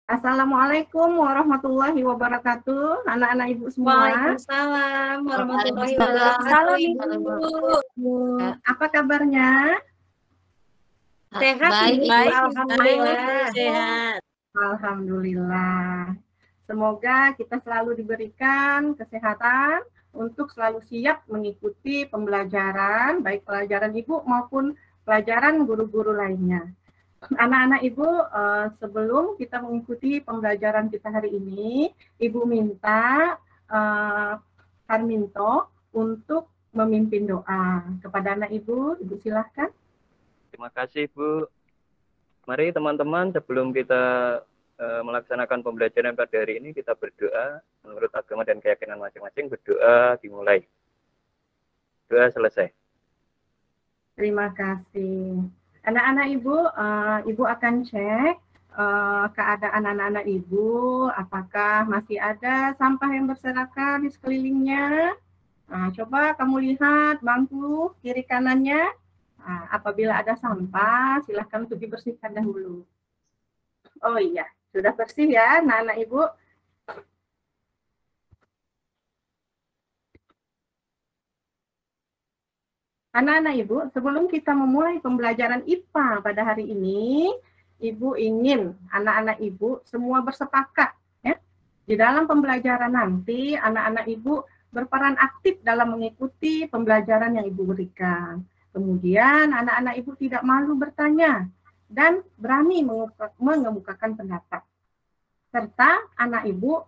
Assalamualaikum warahmatullahi wabarakatuh, anak-anak ibu semua. Waalaikumsalam warahmatullahi Waalaikumsalam, wabarakatuh, Ibu. Apa kabarnya? Sehat, Baik, Ibu. Ibu. Alhamdulillah. Sehat. Alhamdulillah. Semoga kita selalu diberikan kesehatan untuk selalu siap mengikuti pembelajaran, baik pelajaran ibu maupun pelajaran guru-guru lainnya. Anak-anak ibu, sebelum kita mengikuti pembelajaran kita hari ini, ibu minta Karminto untuk memimpin doa kepada anak ibu. Ibu silahkan. Terima kasih, Bu. Mari teman-teman, sebelum kita melaksanakan pembelajaran pada hari ini, kita berdoa menurut agama dan keyakinan masing-masing. Berdoa dimulai. Doa selesai. Terima kasih. Anak-anak ibu, ibu akan cek keadaan anak-anak ibu, apakah masih ada sampah yang berserakan di sekelilingnya. Coba kamu lihat bangku kiri kanannya. Apabila ada sampah, silahkan untuk dibersihkan dahulu. Oh iya, sudah bersih ya anak-anak ibu. Anak-anak ibu, sebelum kita memulai pembelajaran IPA pada hari ini, ibu ingin anak-anak ibu semua bersepakat ya. Di dalam pembelajaran nanti, anak-anak ibu berperan aktif dalam mengikuti pembelajaran yang ibu berikan. Kemudian anak-anak ibu tidak malu bertanya dan berani mengemukakan pendapat. Serta anak ibu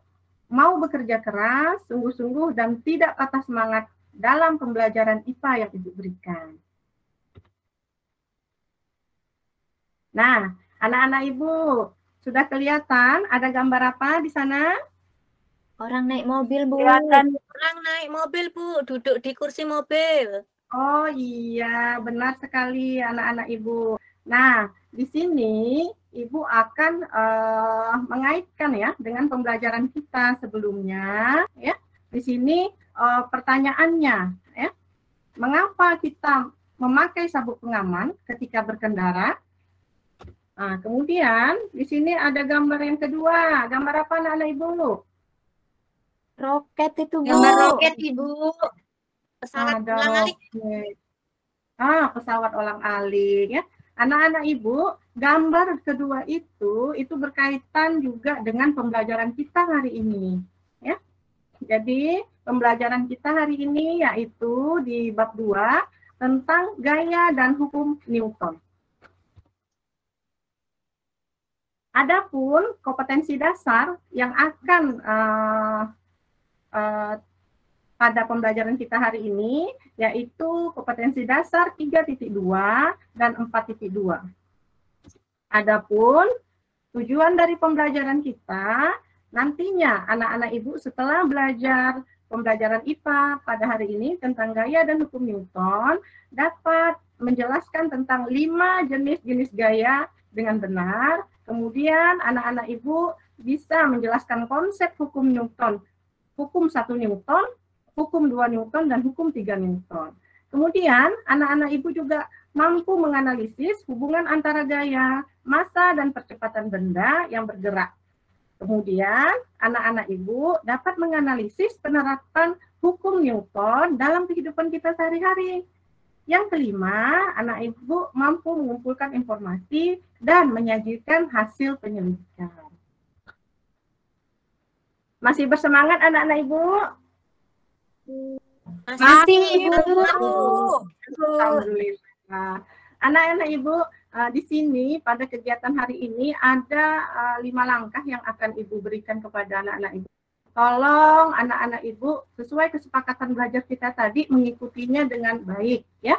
mau bekerja keras, sungguh-sungguh dan tidak patah semangat dalam pembelajaran IPA yang ibu berikan. Nah, anak-anak ibu, sudah kelihatan ada gambar apa di sana? Orang naik mobil, Bu. Kelihatan orang naik mobil, Bu. Duduk di kursi mobil. Oh iya, benar sekali anak-anak ibu. Nah, di sini ibu akan mengaitkan ya dengan pembelajaran kita sebelumnya. Ya, di sini pertanyaannya, ya, mengapa kita memakai sabuk pengaman ketika berkendara? Kemudian di sini ada gambar yang kedua. Gambar apa anak-anak ibu? Roket itu, Bu. Gambar roket, Ibu. Pesawat Ada ulang-alik. roket. Pesawat ulang-alik ya. Anak-anak ibu, gambar kedua itu berkaitan juga dengan pembelajaran kita hari ini. Ya. Jadi pembelajaran kita hari ini yaitu di bab 2 tentang gaya dan hukum Newton. Adapun kompetensi dasar yang akan pada pembelajaran kita hari ini yaitu kompetensi dasar 3.2 dan 4.2. Adapun tujuan dari pembelajaran kita nantinya anak-anak ibu setelah belajar pembelajaran IPA pada hari ini tentang gaya dan hukum Newton dapat menjelaskan tentang 5 jenis-jenis gaya dengan benar. Kemudian anak-anak ibu bisa menjelaskan konsep hukum Newton, hukum 1 Newton, hukum 2 Newton, dan hukum 3 Newton. Kemudian anak-anak ibu juga mampu menganalisis hubungan antara gaya, massa, dan percepatan benda yang bergerak. Kemudian anak-anak ibu dapat menganalisis penerapan hukum Newton dalam kehidupan kita sehari-hari. Yang kelima, anak ibu mampu mengumpulkan informasi dan menyajikan hasil penyelidikan. Masih bersemangat anak-anak ibu? Masih, Ibu. Alhamdulillah. Anak-anak ibu, di sini pada kegiatan hari ini ada 5 langkah yang akan ibu berikan kepada anak-anak ibu. Tolong anak-anak ibu sesuai kesepakatan belajar kita tadi mengikutinya dengan baik ya.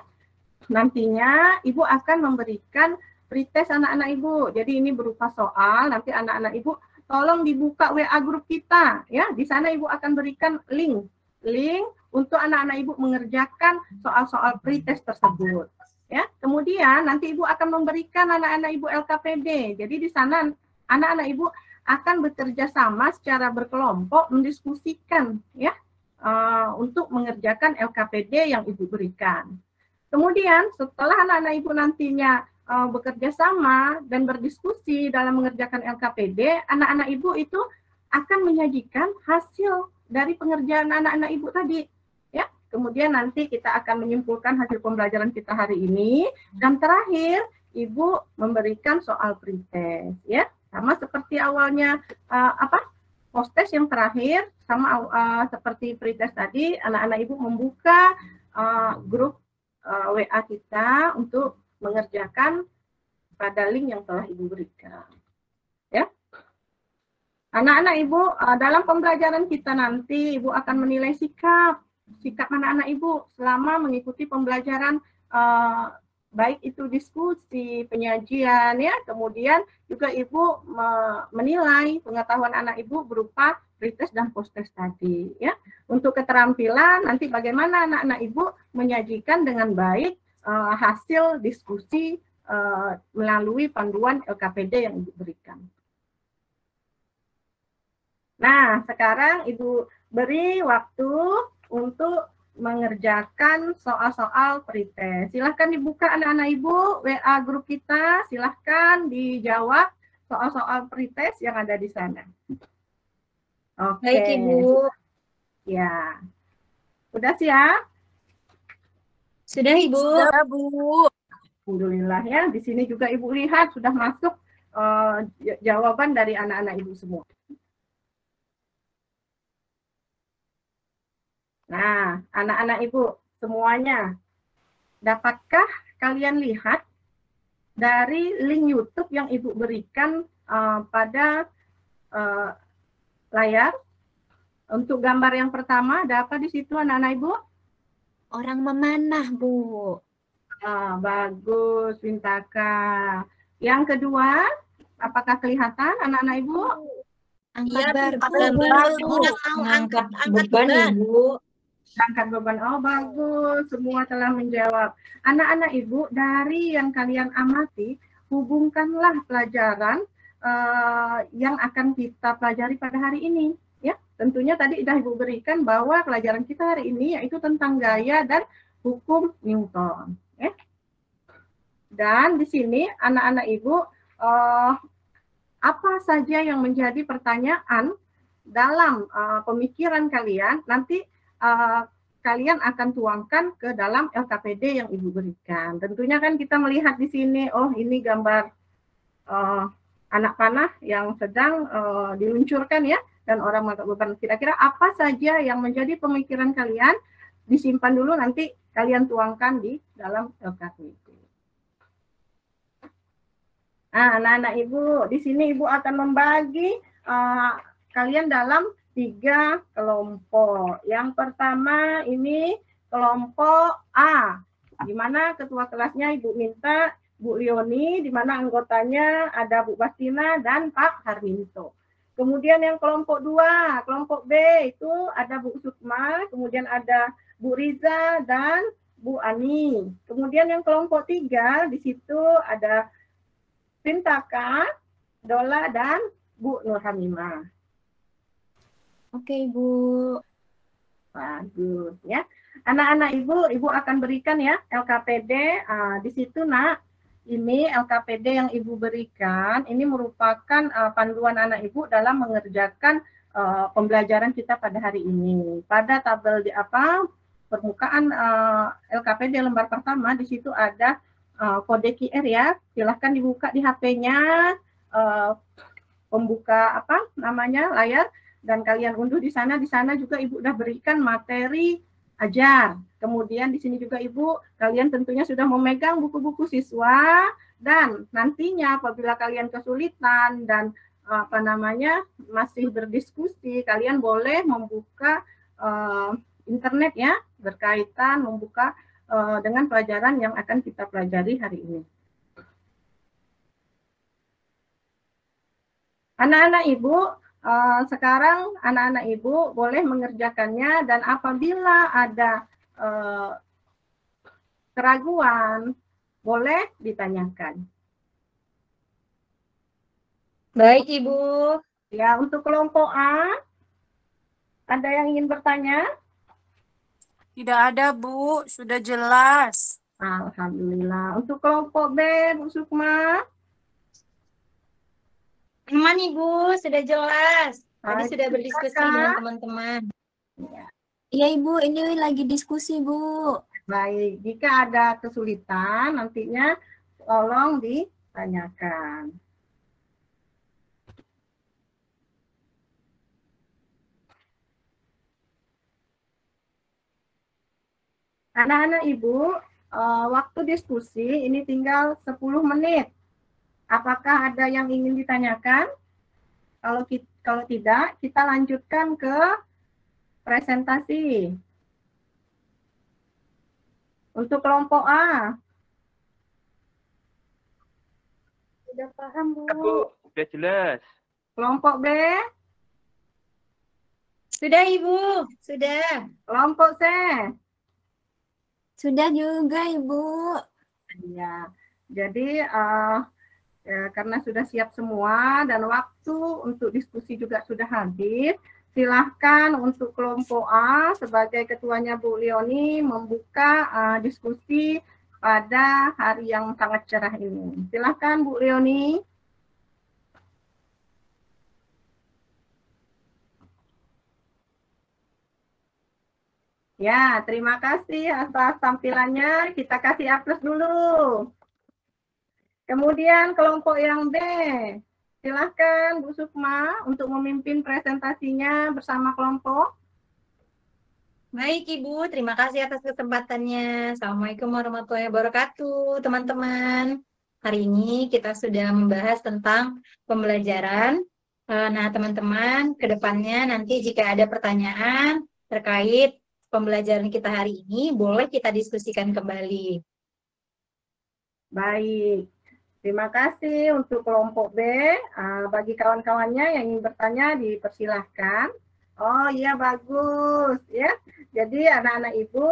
Nantinya ibu akan memberikan pretest anak-anak ibu. Jadi ini berupa soal, nanti anak-anak ibu tolong dibuka WA grup kita ya. Di sana ibu akan berikan link untuk anak-anak ibu mengerjakan soal-soal pretest tersebut. Ya, kemudian nanti ibu akan memberikan anak-anak ibu LKPD. Jadi di sana anak-anak ibu akan bekerja sama secara berkelompok mendiskusikan ya untuk mengerjakan LKPD yang ibu berikan. Kemudian setelah anak-anak ibu nantinya bekerja sama dan berdiskusi dalam mengerjakan LKPD, anak-anak ibu itu akan menyajikan hasil dari pengerjaan anak-anak ibu tadi. Ya, kemudian nanti kita akan menyimpulkan hasil pembelajaran kita hari ini, dan terakhir ibu memberikan soal pretest, ya, sama seperti awalnya post-test yang terakhir, sama seperti pretest tadi, anak-anak ibu membuka grup WA kita untuk mengerjakan pada link yang telah ibu berikan. Ya, anak-anak ibu dalam pembelajaran kita nanti ibu akan menilai sikap anak-anak ibu selama mengikuti pembelajaran, baik itu diskusi, penyajian, ya, kemudian juga ibu menilai pengetahuan anak ibu berupa pretest dan post-test tadi, ya. Untuk keterampilan nanti bagaimana anak-anak ibu menyajikan dengan baik hasil diskusi melalui panduan LKPD yang ibu berikan. Nah, sekarang ibu beri waktu untuk mengerjakan soal-soal pretest. Silahkan dibuka anak-anak ibu WA grup kita, silahkan dijawab soal-soal pretest yang ada di sana. Oke. Baik, Ibu. Ya. Udah siap? Sudah, Ibu. Sudah, Bu. Alhamdulillah ya. Di sini juga ibu lihat sudah masuk jawaban dari anak-anak ibu semua. Nah, anak-anak ibu semuanya, dapatkah kalian lihat dari link YouTube yang ibu berikan pada layar? Untuk gambar yang pertama, ada apa di situ anak-anak ibu? Orang memanah, Bu. Bagus, Wintaka. Yang kedua, apakah kelihatan anak-anak ibu? Angkat Iya, Bu. barbel, Bu. Udah mau angkat beban, Ibu. Angkat beban. Oh, bagus. Semua telah menjawab. Anak-anak ibu, dari yang kalian amati, hubungkanlah pelajaran yang akan kita pelajari pada hari ini. Ya, tentunya tadi sudah ibu berikan bahwa pelajaran kita hari ini yaitu tentang gaya dan hukum Newton. Ya. Dan di sini anak-anak ibu, apa saja yang menjadi pertanyaan dalam pemikiran kalian, nanti kalian akan tuangkan ke dalam LKPD yang ibu berikan. Tentunya kan kita melihat di sini, oh ini gambar anak panah yang sedang diluncurkan, ya, dan orang mengangkat beban. Kira-kira apa saja yang menjadi pemikiran kalian, disimpan dulu, nanti kalian tuangkan di dalam LKPD. Nah, anak-anak ibu, di sini ibu akan membagi kalian dalam 3 kelompok. Yang pertama ini kelompok A, di mana ketua kelasnya ibu minta Bu Lioni, di mana anggotanya ada Bu Bastina dan Pak Harminto. Kemudian yang kelompok 2, kelompok B itu ada Bu Sukma, kemudian ada Bu Riza dan Bu Ani. Kemudian yang kelompok 3 di situ ada Pintaka, Dola dan Bu Nurhamimah. Oke, Ibu. Bagus ya. Anak-anak ibu akan berikan ya LKPD. Di situ nak, ini LKPD yang ibu berikan, ini merupakan panduan anak ibu dalam mengerjakan pembelajaran kita pada hari ini. Pada tabel di permukaan LKPD lembar pertama, di situ ada kode QR ya. Silahkan dibuka di HP-nya, pembuka layar, dan kalian unduh di sana. Di sana juga ibu udah berikan materi ajar. Kemudian di sini juga ibu, kalian tentunya sudah memegang buku-buku siswa, dan nantinya apabila kalian kesulitan dan masih berdiskusi, kalian boleh membuka internet ya, berkaitan membuka dengan pelajaran yang akan kita pelajari hari ini. Anak-anak ibu, sekarang anak-anak ibu boleh mengerjakannya, dan apabila ada keraguan, boleh ditanyakan. Baik, Ibu. Ya, untuk kelompok A, ada yang ingin bertanya? Tidak ada, Bu. Sudah jelas. Alhamdulillah. Untuk kelompok B, Bu Sukma? Aman Ibu, sudah jelas. Tadi Baik, sudah berdiskusi silakan. dengan teman-teman. Iya Ibu, ini lagi diskusi Bu. Baik, jika ada kesulitan nantinya tolong ditanyakan. Anak-anak Ibu, waktu diskusi ini tinggal 10 menit. Apakah ada yang ingin ditanyakan? Kalau tidak, kita lanjutkan ke presentasi. Untuk kelompok A. Sudah paham, Bu? Bu, udah jelas. Kelompok B. Sudah Ibu, sudah. Kelompok C. Sudah juga Ibu. Ya, jadi karena sudah siap semua dan waktu untuk diskusi juga sudah habis, silahkan untuk kelompok A sebagai ketuanya Bu Leoni membuka diskusi pada hari yang sangat cerah ini. Silahkan Bu Leoni. Ya, terima kasih atas tampilannya. Kita kasih aplaus dulu. Kemudian kelompok yang B. Silahkan Bu Sukma untuk memimpin presentasinya bersama kelompok. Baik Ibu, terima kasih atas kesempatannya. Assalamualaikum warahmatullahi wabarakatuh, teman-teman. Hari ini kita sudah membahas tentang pembelajaran. Nah, teman-teman, ke depannya nanti jika ada pertanyaan terkait pembelajaran kita hari ini, boleh kita diskusikan kembali. Baik, terima kasih untuk kelompok B. Bagi kawan-kawannya yang ingin bertanya, dipersilahkan. Oh iya, bagus ya. Jadi anak-anak Ibu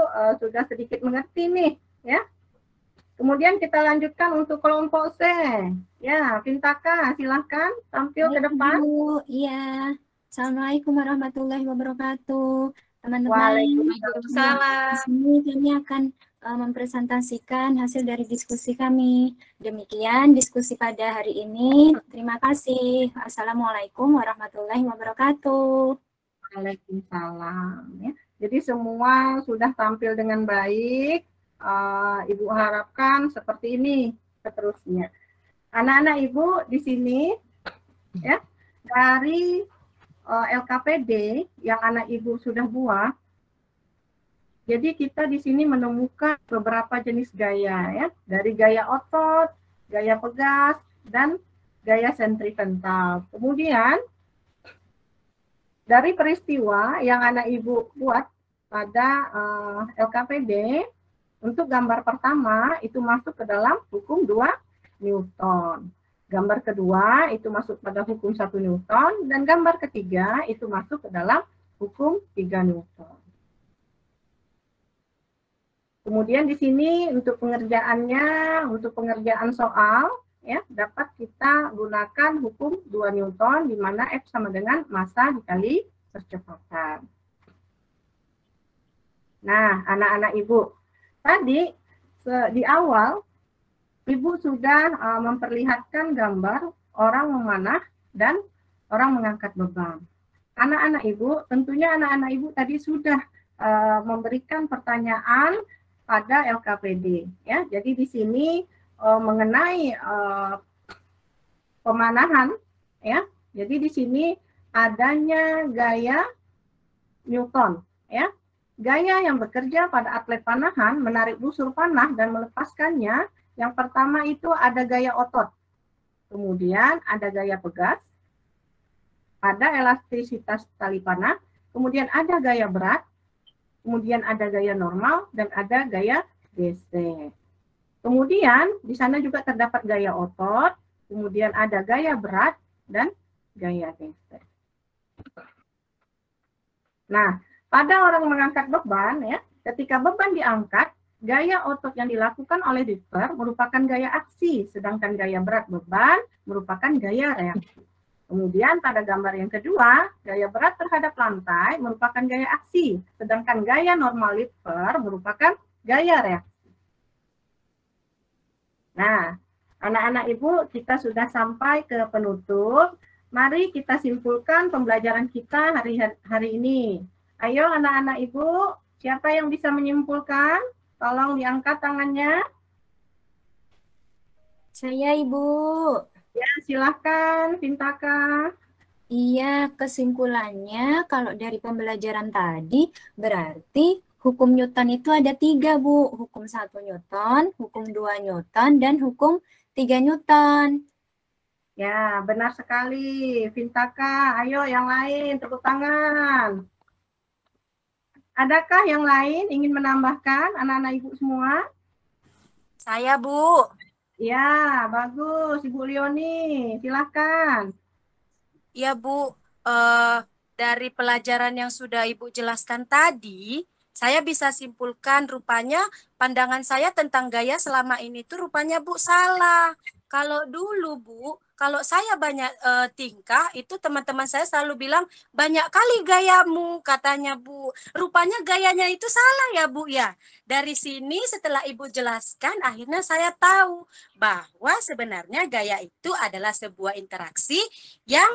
sudah sedikit mengerti nih ya. Kemudian kita lanjutkan untuk kelompok C. Ya, Pintaka, silahkan tampil ke depan. Bu, iya. Assalamualaikum warahmatullahi wabarakatuh. Teman-teman, Waalaikumsalam. di sini kami akan mempresentasikan hasil dari diskusi kami. Demikian diskusi pada hari ini. Terima kasih. Assalamualaikum warahmatullahi wabarakatuh. Waalaikumsalam. Ya. Jadi semua sudah tampil dengan baik. Ibu harapkan seperti ini seterusnya. Anak-anak Ibu di sini ya dari LKPD yang anak Ibu sudah buat. Jadi kita di sini menemukan beberapa jenis gaya ya, dari gaya otot, gaya pegas, dan gaya sentripetal. Kemudian dari peristiwa yang anak Ibu buat pada LKPD, untuk gambar pertama itu masuk ke dalam hukum 2 Newton. Gambar kedua itu masuk pada hukum 1 Newton, dan gambar ketiga itu masuk ke dalam hukum 3 Newton. Kemudian di sini untuk pengerjaannya, untuk pengerjaan soal, ya dapat kita gunakan hukum 2 Newton, di mana F sama dengan massa dikali percepatan. Nah, anak-anak Ibu, tadi di awal Ibu sudah memperlihatkan gambar orang memanah dan orang mengangkat beban. Anak-anak Ibu, tentunya anak-anak Ibu tadi sudah memberikan pertanyaan pada LKPD. Ya, jadi di sini mengenai pemanahan, ya. Jadi di sini adanya gaya Newton, ya. Gaya yang bekerja pada atlet panahan, menarik busur panah dan melepaskannya. Yang pertama itu ada gaya otot, kemudian ada gaya pegas, ada elastisitas tali panah, kemudian ada gaya berat, kemudian ada gaya normal, dan ada gaya gesek. Kemudian di sana juga terdapat gaya otot, kemudian ada gaya berat, dan gaya gesek. Nah, pada orang mengangkat beban, ya, ketika beban diangkat, gaya otot yang dilakukan oleh lifter merupakan gaya aksi, sedangkan gaya berat beban merupakan gaya reaksi. Kemudian pada gambar yang kedua, gaya berat terhadap lantai merupakan gaya aksi, sedangkan gaya normal lifter merupakan gaya reaksi. Nah, anak-anak Ibu, kita sudah sampai ke penutup. Mari kita simpulkan pembelajaran kita hari ini. Ayo anak-anak Ibu, siapa yang bisa menyimpulkan? Tolong diangkat tangannya. Saya, Ibu. Ya, silahkan, Vintaka. Iya, kesimpulannya kalau dari pembelajaran tadi berarti hukum Newton itu ada 3, Bu. Hukum 1 Newton, hukum 2 Newton, dan hukum 3 Newton. Ya, benar sekali, Vintaka. Ayo yang lain, tepuk tangan. Adakah yang lain ingin menambahkan anak-anak Ibu semua? Saya, Bu. Ya, bagus. Ibu Leoni, silahkan. Ya, Bu. Dari pelajaran yang sudah Ibu jelaskan tadi, saya bisa simpulkan rupanya pandangan saya tentang gaya selama ini tuh rupanya, Bu, salah. Kalau dulu, Bu, kalau saya banyak tingkah, itu teman-teman saya selalu bilang, banyak kali gayamu, katanya, Bu. Rupanya gayanya itu salah ya, Bu, ya. Dari sini setelah Ibu jelaskan, akhirnya saya tahu bahwa sebenarnya gaya itu adalah sebuah interaksi yang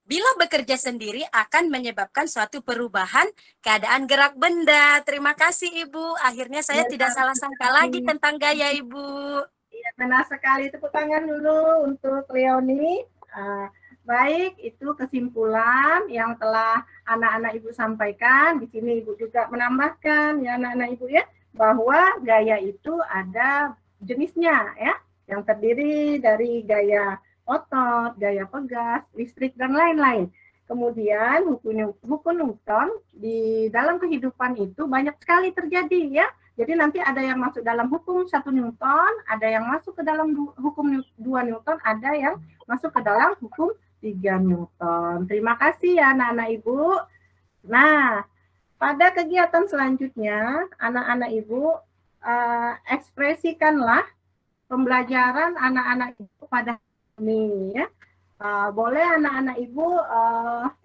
bila bekerja sendiri akan menyebabkan suatu perubahan keadaan gerak benda. Terima kasih, Ibu. Akhirnya saya tidak salah sangka lagi tentang gaya, Ibu. Iya, benar sekali. Tepuk tangan dulu untuk Leoni. Baik, itu kesimpulan yang telah anak-anak Ibu sampaikan. Di sini Ibu juga menambahkan, ya anak-anak Ibu ya, bahwa gaya itu ada jenisnya ya, yang terdiri dari gaya otot, gaya pegas, listrik, dan lain-lain. Kemudian hukum Newton di dalam kehidupan itu banyak sekali terjadi ya. Jadi nanti ada yang masuk dalam hukum 1 Newton, ada yang masuk ke dalam hukum 2 Newton, ada yang masuk ke dalam hukum 3 Newton. Terima kasih ya anak-anak Ibu. Nah, pada kegiatan selanjutnya, anak-anak Ibu ekspresikanlah pembelajaran anak-anak Ibu pada ini ya. Boleh anak-anak Ibu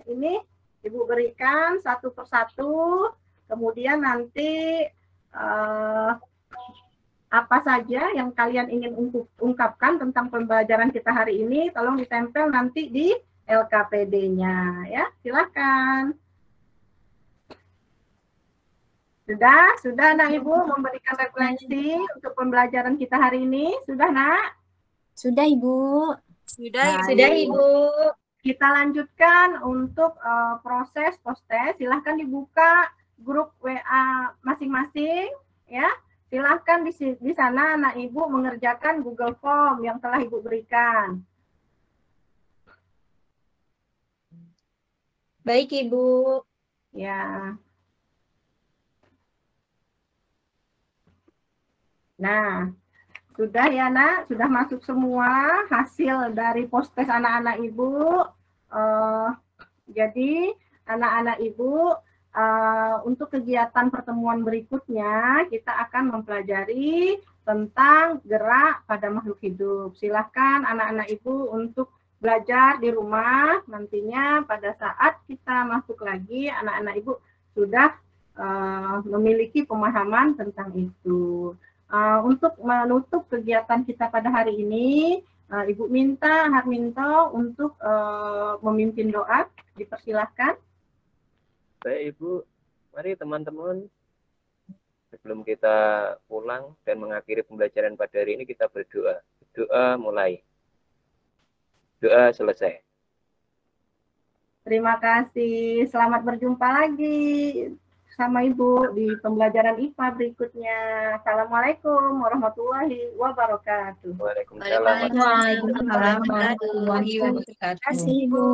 ini Ibu berikan satu persatu, kemudian nanti apa saja yang kalian ingin ungkapkan tentang pembelajaran kita hari ini, tolong ditempel nanti di LKPD-nya ya. Silakan. Sudah anak Ibu memberikan refleksi untuk pembelajaran kita hari ini? Sudah, Nak? Sudah, Ibu. Sudah, Ibu. Kita lanjutkan untuk proses post-test. Silahkan dibuka grup WA masing-masing ya. Silahkan di sana anak Ibu mengerjakan Google Form yang telah Ibu berikan. Baik, Ibu. Ya. Nah, sudah ya Nak, sudah masuk semua hasil dari post-test anak-anak Ibu. Jadi anak-anak Ibu untuk kegiatan pertemuan berikutnya kita akan mempelajari tentang gerak pada makhluk hidup. Silahkan anak-anak Ibu untuk belajar di rumah. Nantinya pada saat kita masuk lagi, anak-anak Ibu sudah memiliki pemahaman tentang itu. Untuk menutup kegiatan kita pada hari ini, Ibu minta Harminto untuk memimpin doa. Dipersilahkan. Baik Ibu, mari teman-teman sebelum kita pulang dan mengakhiri pembelajaran pada hari ini kita berdoa. Doa mulai. Doa selesai. Terima kasih. Selamat berjumpa lagi sama Ibu di pembelajaran IPA berikutnya. Assalamualaikum warahmatullahi wabarakatuh. Waalaikumsalam. Waalaikumsalam warahmatullahi wabarakatuh. Terima kasih, Ibu.